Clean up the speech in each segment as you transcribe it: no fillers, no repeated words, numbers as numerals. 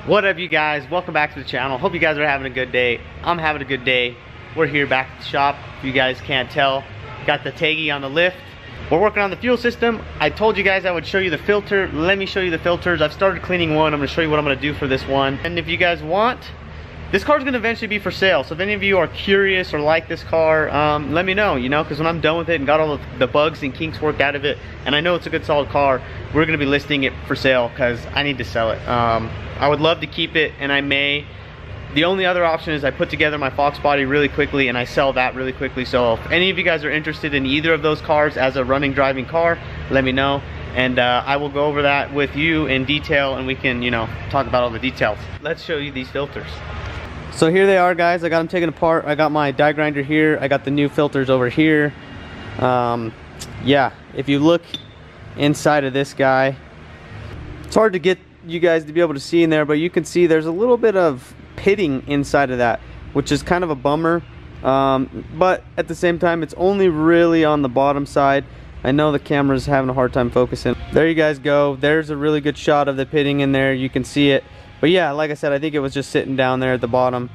What up, you guys? Welcome back to the channel. Hope you guys are having a good day. I'm having a good day. We're here back at the shop. If you guys can't tell, got the Taggy on the lift. We're working on the fuel system. I told you guys I would show you the filter. Let me show you the filters. I've started cleaning one. I'm gonna show you what I'm gonna do for this one. And if you guys want, this car's gonna eventually be for sale. So if any of you are curious or like this car, let me know, because when I'm done with it and got all the bugs and kinks worked out of it, and I know it's a good solid car, we're gonna be listing it for sale because I need to sell it. I would love to keep it, and I may. The only other option is I put together my Fox body really quickly and I sell that really quickly. So if any of you guys are interested in either of those cars as a running driving car, let me know, and I will go over that with you in detail, and we can talk about all the details. Let's show you these filters. So here they are, guys. I got them taken apart. I got my die grinder here. I got the new filters over here. Yeah, if you look inside of this guy, it's hard to get you guys to be able to see in there, but you can see there's a little bit of pitting inside of that, which is kind of a bummer, but at the same time it's only really on the bottom side. I know the camera's having a hard time focusing. There you guys go. There's a really good shot of the pitting in there. You can see it. But yeah, like I said, I think it was just sitting down there at the bottom.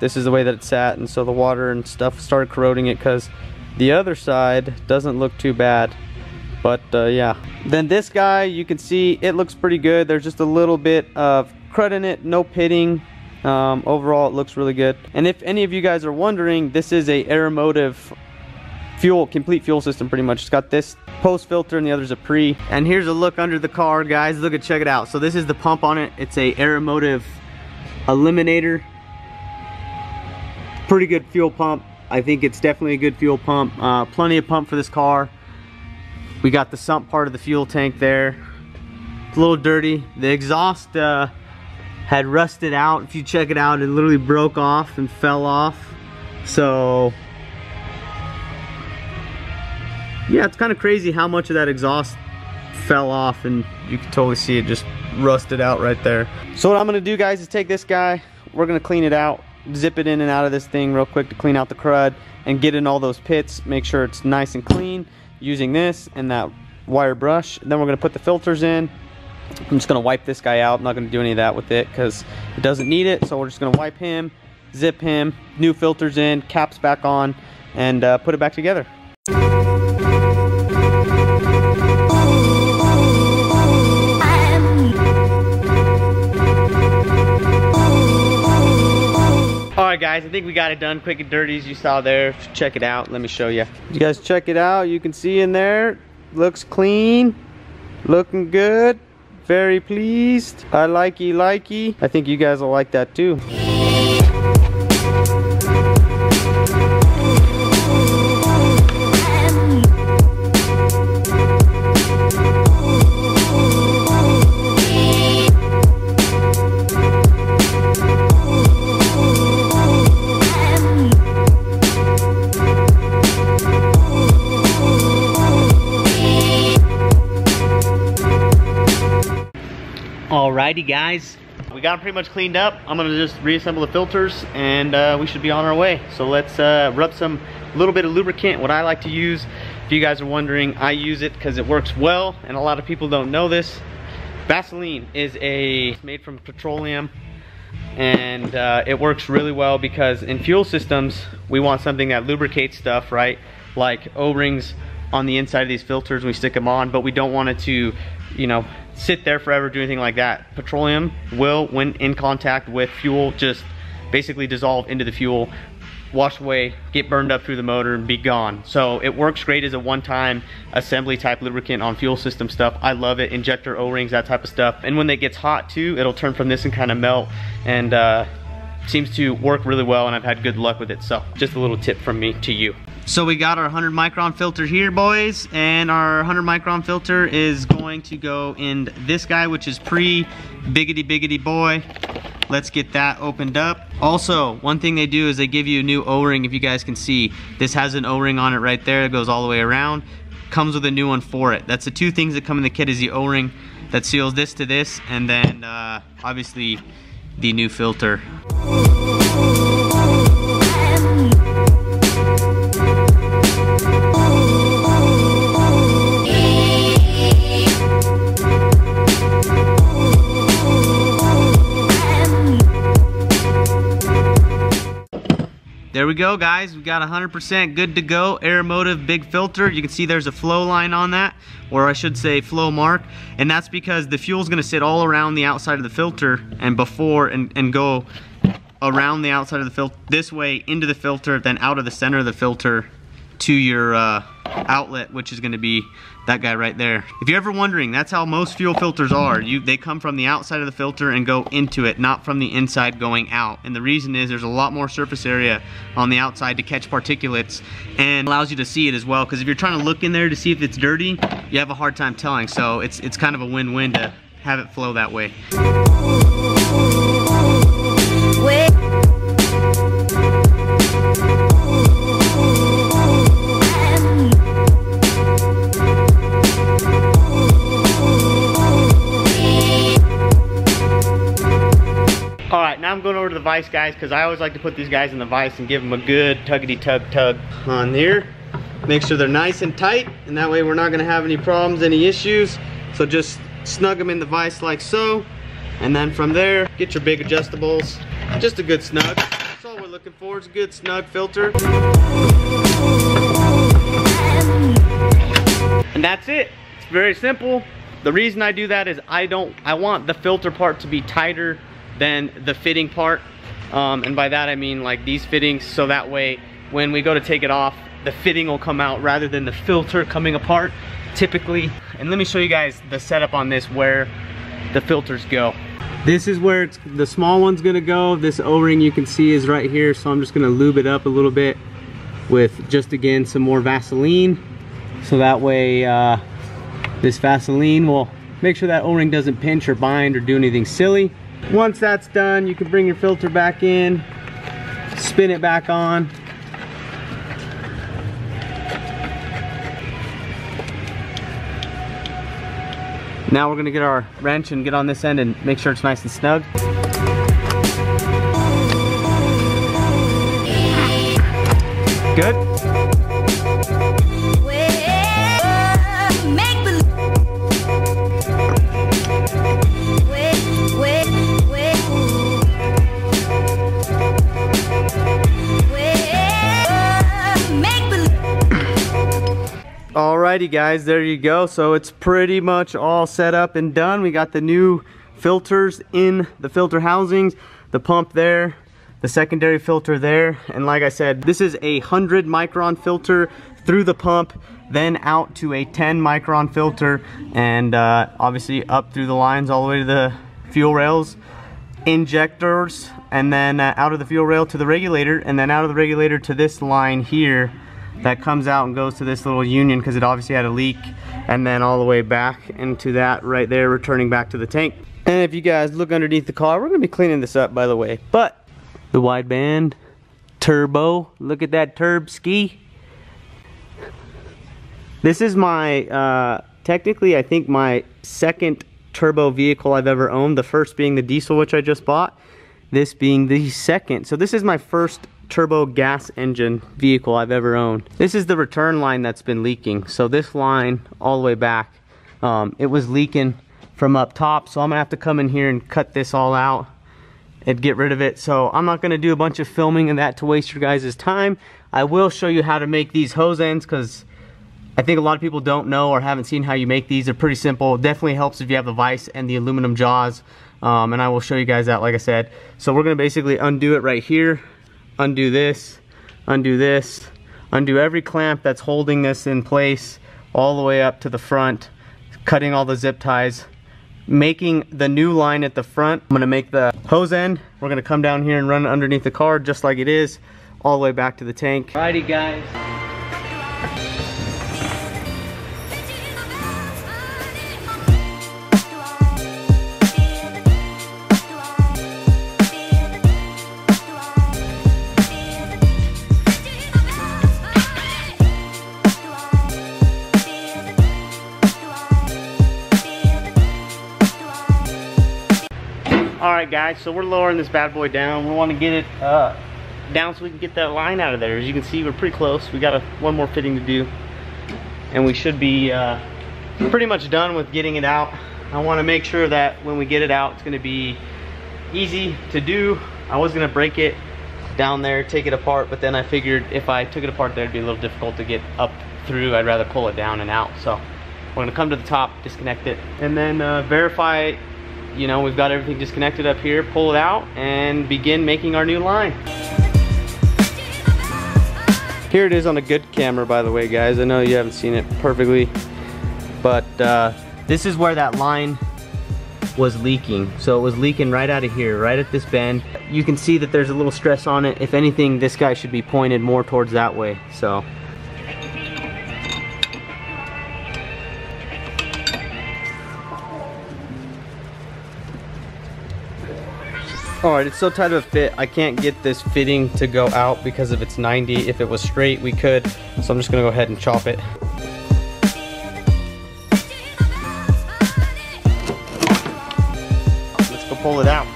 This is the way that it sat, and so the water and stuff started corroding it, because the other side doesn't look too bad. But yeah, then this guy, you can see it looks pretty good. There's just a little bit of crud in it, no pitting. Overall it looks really good. And if any of you guys are wondering, this is a Aeromotive complete fuel system pretty much. It's got this post filter and the other's a pre. And here's a look under the car, guys. Check it out. So this is the pump on it. It's a Aeromotive Eliminator. Pretty good fuel pump. I think it's definitely a good fuel pump. Plenty of pump for this car. We got the sump part of the fuel tank there. It's a little dirty. The exhaust had rusted out. If you check it out, it literally broke off and fell off. So yeah, it's kind of crazy how much of that exhaust fell off, and you can totally see it just rusted out right there. So what I'm gonna do, guys, is take this guy, we're gonna clean it out, zip it in and out of this thing real quick to clean out the crud and get in all those pits, make sure it's nice and clean using this and that wire brush. And then we're gonna put the filters in. I'm just gonna wipe this guy out. I'm not gonna do any of that with it because it doesn't need it. So we're just gonna wipe him, zip him, new filters in, caps back on, and put it back together. Alright guys, I think we got it done quick and dirty as you saw there. Check it out. Let me show you. You guys check it out. You can see in there, looks clean, looking good. Very pleased. I likey. I think you guys will like that too. Alrighty guys, we got them pretty much cleaned up. I'm gonna just reassemble the filters, and we should be on our way. So let's rub some little bit of lubricant. What I like to use, if you guys are wondering, I use it because it works well, and a lot of people don't know this. Vaseline is made from petroleum, and it works really well because in fuel systems we want something that lubricates stuff, right? Like O-rings on the inside of these filters, we stick them on, but we don't want it to sit there forever, do anything like that. Petroleum will, when in contact with fuel, just basically dissolve into the fuel, wash away, get burned up through the motor, and be gone. So it works great as a one-time assembly type lubricant on fuel system stuff. I love it. Injector O-rings, that type of stuff. And when it gets hot too, it'll turn from this and kind of melt, and seems to work really well, and I've had good luck with it. So just a little tip from me to you. So we got our 100 micron filter here, boys, and our 100 micron filter is going to go in this guy, which is biggity boy. Let's get that opened up. Also, one thing they do is they give you a new O-ring. If you guys can see, this has an O-ring on it right there. It goes all the way around. Comes with a new one for it. That's the two things that come in the kit, is the O-ring that seals this to this, and then obviously the new filter. there we go, guys. We got 100% good to go. Aeromotive big filter. You can see there's a flow line on that, or I should say flow mark, and that's because the fuel's gonna sit all around the outside of the filter and go around the outside of the filter this way into the filter, then out of the center of the filter to your outlet, which is going to be that guy right there. If you're ever wondering, that's how most fuel filters are. They come from the outside of the filter and go into it, not from the inside going out. And the reason is there's a lot more surface area on the outside to catch particulates, and allows you to see it as well, because if you're trying to look in there to see if it's dirty, you have a hard time telling. So it's kind of a win-win to have it flow that way. Alright, now I'm going over to the vise, guys, because I always like to put these guys in the vise and give them a good tuggity tug on here. Make sure they're nice and tight, and that way we're not going to have any problems, any issues. So just snug them in the vise like so, and then from there, get your big adjustables. Just a good snug. That's all we're looking for, is a good snug filter. And that's it. It's very simple. The reason I do that is I want the filter part to be tighter than the fitting part, and by that I mean like these fittings, so that way when we go to take it off, the fitting will come out rather than the filter coming apart typically. And let me show you guys the setup on this, where the filters go. This is where the small one's gonna go. This O-ring you can see is right here, so I'm just gonna lube it up a little bit with just, again, some more Vaseline, so that way this Vaseline will make sure that O-ring doesn't pinch or bind or do anything silly. Once that's done, you can bring your filter back in, spin it back on. Now we're gonna get our wrench and get on this end and make sure it's nice and snug. Good. Alrighty guys, there you go. So it's pretty much all set up and done. We got the new filters in the filter housings, the pump there, the secondary filter there, and like I said, this is a 100 micron filter through the pump, then out to a 10 micron filter, and obviously up through the lines all the way to the fuel rails, injectors, and then out of the fuel rail to the regulator, and then out of the regulator to this line here that comes out and goes to this little union because it obviously had a leak, and then all the way back into that right there, returning back to the tank. And if you guys look underneath the car, we're gonna be cleaning this up, by the way, but the wideband turbo, look at that turb ski. This is my technically I think my second turbo vehicle I've ever owned, the first being the diesel, which I just bought, this being the second. So this is my first turbo gas engine vehicle I've ever owned. This is the return line that's been leaking. So this line all the way back, it was leaking from up top, so I'm gonna have to come in here and cut this all out and get rid of it. So I'm not gonna do a bunch of filming and that to waste your guys' time. I will show you how to make these hose ends, because I think a lot of people don't know or haven't seen how you make these. They're pretty simple. It definitely helps if you have the vise and the aluminum jaws, and I will show you guys that, like I said. So we're gonna basically undo it right here, undo this, undo this, undo every clamp that's holding this in place all the way up to the front, cutting all the zip ties, making the new line at the front. I'm gonna make the hose end. We're gonna come down here and run it underneath the car just like it is, all the way back to the tank. Alrighty guys. Alright guys, so we're lowering this bad boy down. We want to get it down so we can get that line out of there. As you can see, we're pretty close. We got one more fitting to do, and we should be pretty much done with getting it out. I want to make sure that when we get it out, it's going to be easy to do. I was going to break it down there, take it apart, but then I figured if I took it apart there, it'd be a little difficult to get up through. I'd rather pull it down and out. So we're gonna come to the top, disconnect it, and then verify, you know, we've got everything disconnected up here, pull it out, and begin making our new line. Here it is on a good camera, by the way, guys. I know you haven't seen it perfectly, but this is where that line was leaking. So it was leaking right out of here, right at this bend. You can see that there's a little stress on it. If anything, this guy should be pointed more towards that way. So alright, it's so tight of a fit, I can't get this fitting to go out because of its 90. If it was straight, we could. So I'm just gonna go ahead and chop it. Let's go pull it out.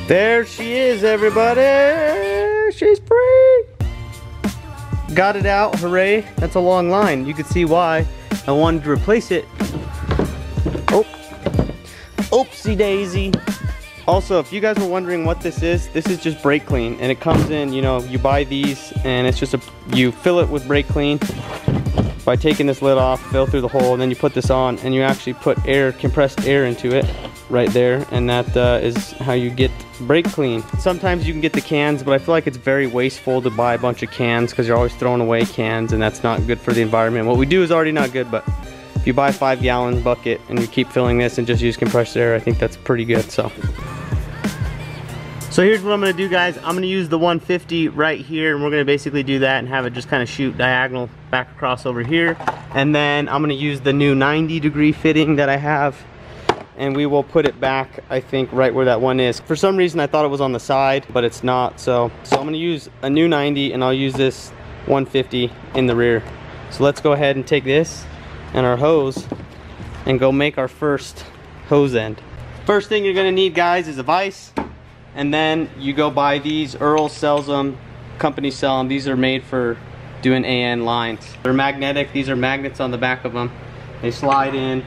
There she is, everybody. She's free. Got it out, hooray. That's a long line. You can see why I wanted to replace it. Oh, oopsie daisy. Also, if you guys were wondering what this is just brake clean, and it comes in, you know, you buy these and it's just you fill it with brake clean by taking this lid off, fill through the hole, and then you put this on and you actually put air, compressed air into it right there, and that is how you get brake clean. Sometimes you can get the cans, but I feel like it's very wasteful to buy a bunch of cans because you're always throwing away cans, and that's not good for the environment. What we do is already not good, but if you buy a 5-gallon bucket and you keep filling this and just use compressed air, I think that's pretty good. So here's what I'm gonna do, guys. I'm gonna use the 150 right here, and we're gonna basically do that and have it just kind of shoot diagonal back across over here. And then I'm gonna use the new 90-degree fitting that I have, and we will put it back, I think, right where that one is. For some reason I thought it was on the side, but it's not. So I'm gonna use a new 90 and I'll use this 150 in the rear. So let's go ahead and take this and our hose and go make our first hose end. First thing you're gonna need, guys, is a vise, and then you go buy these. Earl sells them, companies sell them. These are made for doing AN lines. They're magnetic. These are magnets on the back of them. They slide in,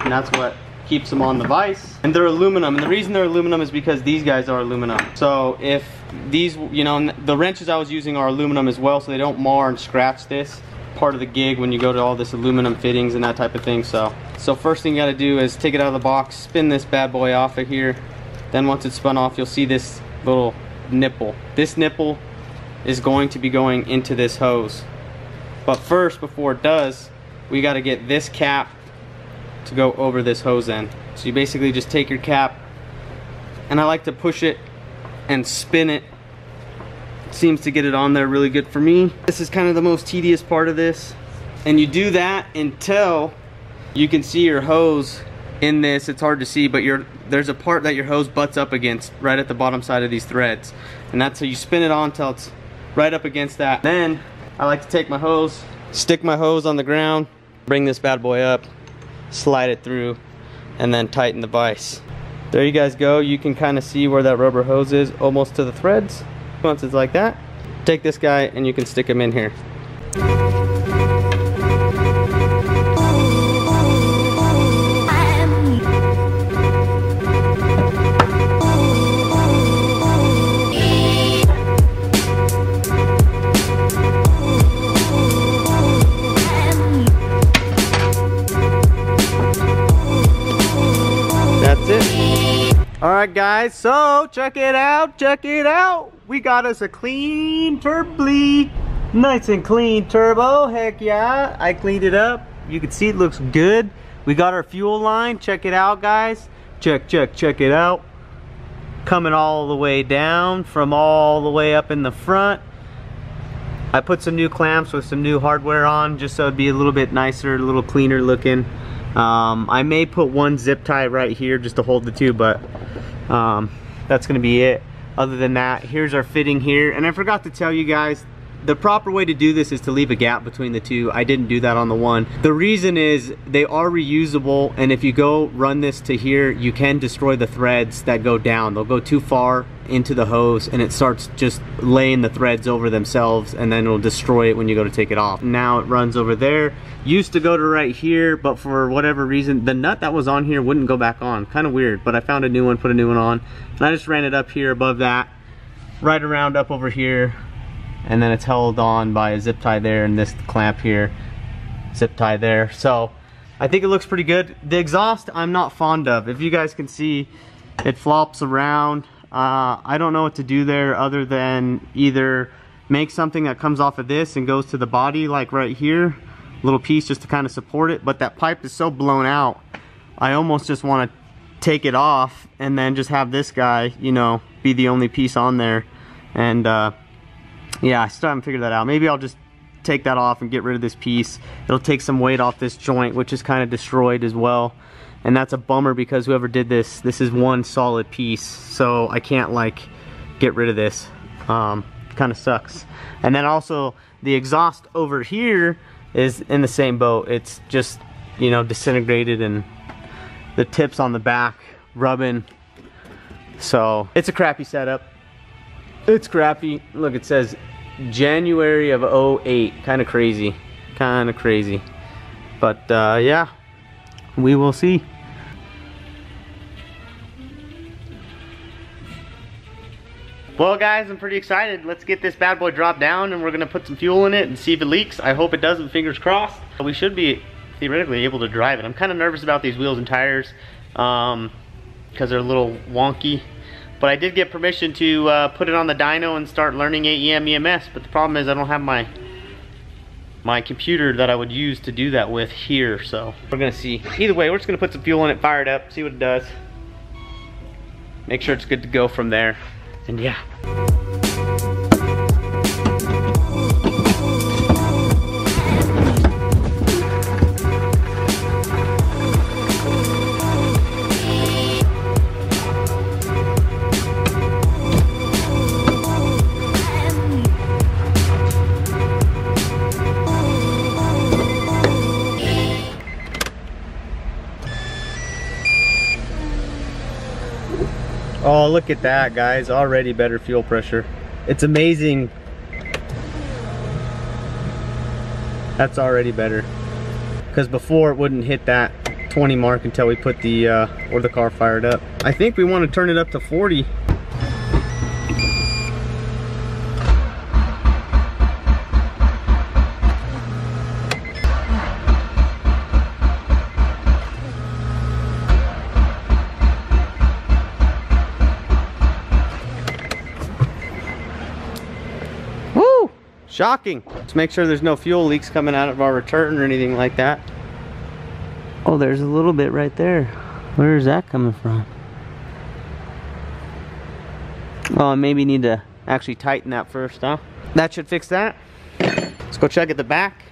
and that's what keeps them on the vise. And they're aluminum, and the reason they're aluminum is because these guys are aluminum. So if these, you know, the wrenches I was using are aluminum as well, so they don't mar and scratch this. Part of the gig when you go to all this aluminum fittings and that type of thing. So first thing you got to do is take it out of the box, spin this bad boy off of here. Then once it's spun off, you'll see this little nipple. This nipple is going to be going into this hose. But first, before it does, we got to get this cap to go over this hose end. So you basically just take your cap, and I like to push it and spin it. Seems to get it on there really good for me. This is kind of the most tedious part of this, and you do that until you can see your hose in this. It's hard to see, but there's a part that your hose butts up against right at the bottom side of these threads, and that's how you spin it on till it's right up against that. Then I like to take my hose, stick my hose on the ground, bring this bad boy up, slide it through, and then tighten the vise. There you guys go. You can kind of see where that rubber hose is, almost to the threads. Once it's like that, take this guy and you can stick him in here. That's it. Alright guys, so check it out, check it out. We got us a clean turbo. Nice and clean turbo, heck yeah. I cleaned it up. You can see it looks good. We got our fuel line, check it out guys. Check it out. Coming all the way down from all the way up in the front. I put some new clamps with some new hardware on just so it'd be a little bit nicer, a little cleaner looking. I may put one zip tie right here just to hold the two, but that's gonna be it. Other than that, here's our fitting here. And I forgot to tell you guys, the proper way to do this is to leave a gap between the two. I didn't do that on the one. The reason is they are reusable, and if you go run this to here, you can destroy the threads that go down. They'll go too far into the hose and it starts just laying the threads over themselves, and then it'll destroy it when you go to take it off. Now it runs over there. Used to go to right here, but for whatever reason, the nut that was on here wouldn't go back on. Kind of weird, but I found a new one, put a new one on, and I just ran it up here above that, right around up over here, and then it's held on by a zip tie there, and this clamp here, zip tie there. So I think it looks pretty good. The exhaust I'm not fond of. If you guys can see, it flops around. I don't know what to do there other than either make something that comes off of this and goes to the body, like right here, a little piece just to kind of support it. But that pipe is so blown out, I almost just want to take it off and then just have this guy, you know, be the only piece on there. And yeah, I still haven't figured that out. Maybe I'll just take that off and get rid of this piece. It'll take some weight off this joint, which is kind of destroyed as well. And that's a bummer because whoever did this is one solid piece. So I can't like get rid of this. Kind of sucks. And then also the exhaust over here is in the same boat. It's just, you know, disintegrated, and the tips on the back rubbing. So it's a crappy setup. It's crappy. Look, it says January of 08. Kind of crazy. Kind of crazy. But yeah, we will see. Well guys, I'm pretty excited. Let's get this bad boy dropped down, and we're gonna put some fuel in it and see if it leaks. I hope it doesn't, fingers crossed. We should be theoretically able to drive it. I'm kind of nervous about these wheels and tires because they're a little wonky. But I did get permission to put it on the dyno and start learning AEM EMS, but the problem is I don't have my computer that I would use to do that with here, so we're gonna see. Either way, we're just gonna put some fuel in it, fire it up, see what it does. Make sure it's good to go from there. And yeah. Oh, look at that, guys. Already better fuel pressure. It's amazing. That's already better. Because before it wouldn't hit that 20 mark until we put the car fired up. I think we want to turn it up to 40. Shocking. Let's make sure there's no fuel leaks coming out of our return or anything like that. Oh, there's a little bit right there. Where is that coming from? Oh, I maybe need to actually tighten that first, huh? That should fix that. Let's go check at the back.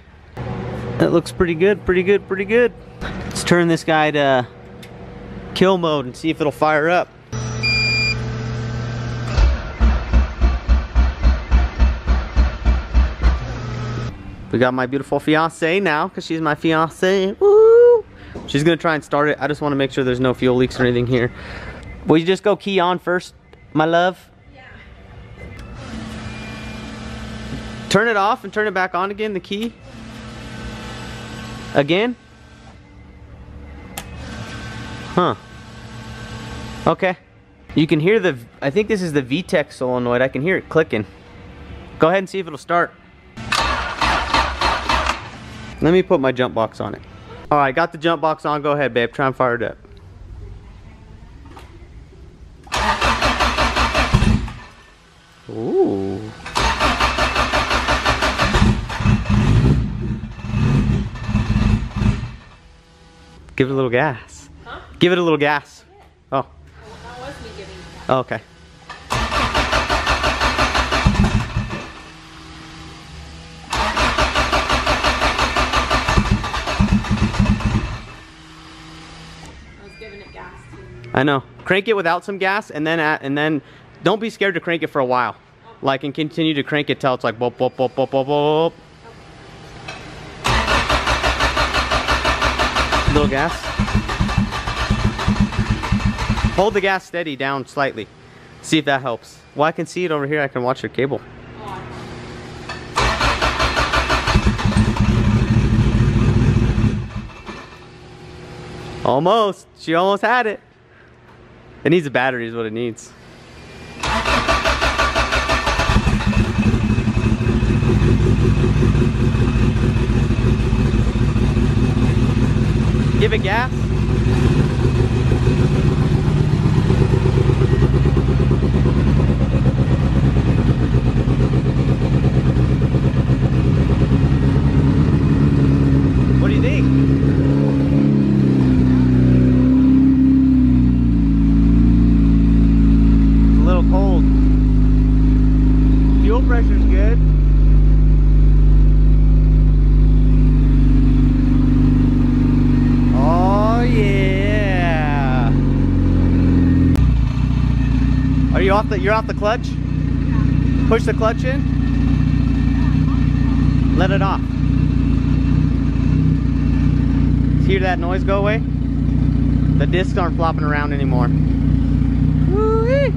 That looks pretty good, pretty good, pretty good. Let's turn this guy to kill mode and see if it'll fire up. We got my beautiful fiance now, because she's my fiance. Woo! She's gonna try and start it. I just want to make sure there's no fuel leaks or anything here. Will you just go key on first, my love? Yeah. Turn it off and turn it back on again, the key. Again? Huh. Okay. You can hear the, I think this is the VTEC solenoid. I can hear it clicking. Go ahead and see if it'll start. Let me put my jump box on it. All right, got the jump box on. Go ahead, babe. Try and fire it up. Ooh. Give it a little gas. Huh? Give it a little gas. Oh. That was me giving it gas. Oh, okay. Gas too. I know. Crank it without some gas, and then don't be scared to crank it for a while. Like, and continue to crank it till it's like boop, boop, boop, boop, boop, boop. Little gas. Hold the gas steady down slightly. See if that helps. Well, I can see it over here. I can watch your cable. Almost. She almost had it. It needs a battery is what it needs. Give it gas. What do you think? It's a little cold. Fuel pressure's good. Oh yeah. Are you off the you're off the clutch? Yeah. Push the clutch in. Let it off. Hear that noise go away? The discs aren't flopping around anymore. Woo-wee.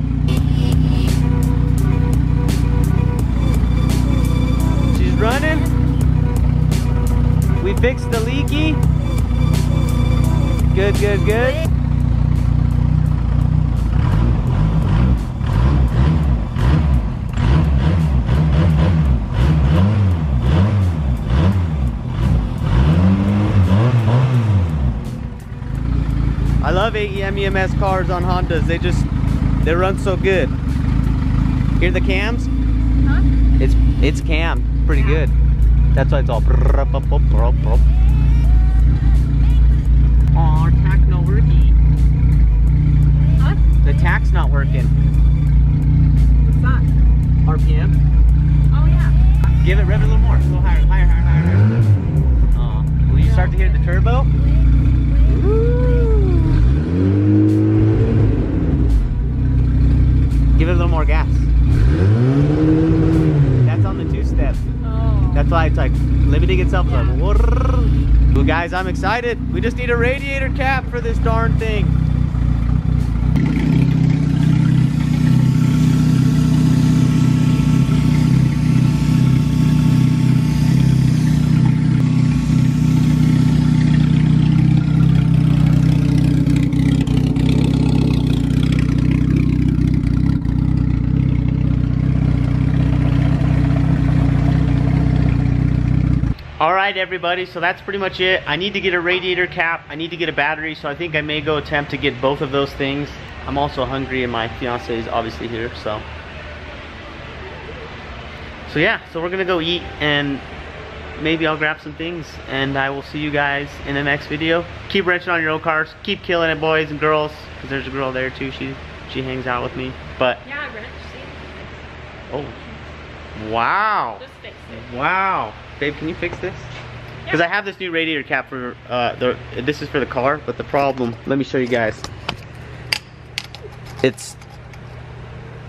She's running. We fixed the leaky. Good, good, good. I love AEM EMS cars on Hondas. They run so good. Hear the cams? Huh? It's cam, pretty good. That's why it's all. Aw, tack not working. Huh? The tack's not working. What's that? RPM. Oh yeah. Give it, rev it a little more. A little higher, higher, higher, higher. Aw. Will you start to hear the turbo? Woo. Give it a little more gas. That's on the two-step. Oh. That's why it's like limiting itself. Yeah. Like, well, guys, I'm excited. We just need a radiator cap for this darn thing. Alright everybody, so that's pretty much it. I need to get a radiator cap, I need to get a battery, so I think I may go attempt to get both of those things. I'm also hungry and my fiance is obviously here, so yeah, so we're gonna go eat and maybe I'll grab some things and I will see you guys in the next video. Keep wrenching on your own cars, keep killing it boys and girls, because there's a girl there too, she hangs out with me, but yeah, I wrench, see? Oh, wow. Just fix it. Wow. Babe, can you fix this? Because I have this new radiator cap for, this is for the car, but the problem, let me show you guys. It's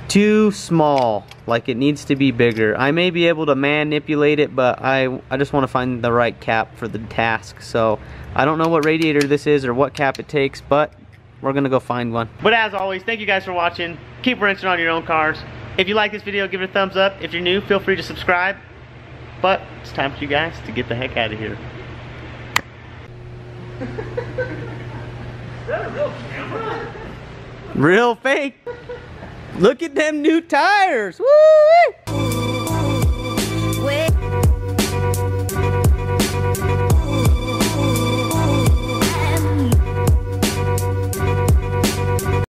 too small, like it needs to be bigger. I may be able to manipulate it, but I just want to find the right cap for the task. So I don't know what radiator this is or what cap it takes, but we're gonna go find one. But as always, thank you guys for watching. Keep wrenching on your own cars. If you like this video, give it a thumbs up. If you're new, feel free to subscribe. But it's time for you guys to get the heck out of here. Is that a real camera? Real fake. Look at them new tires. Woo!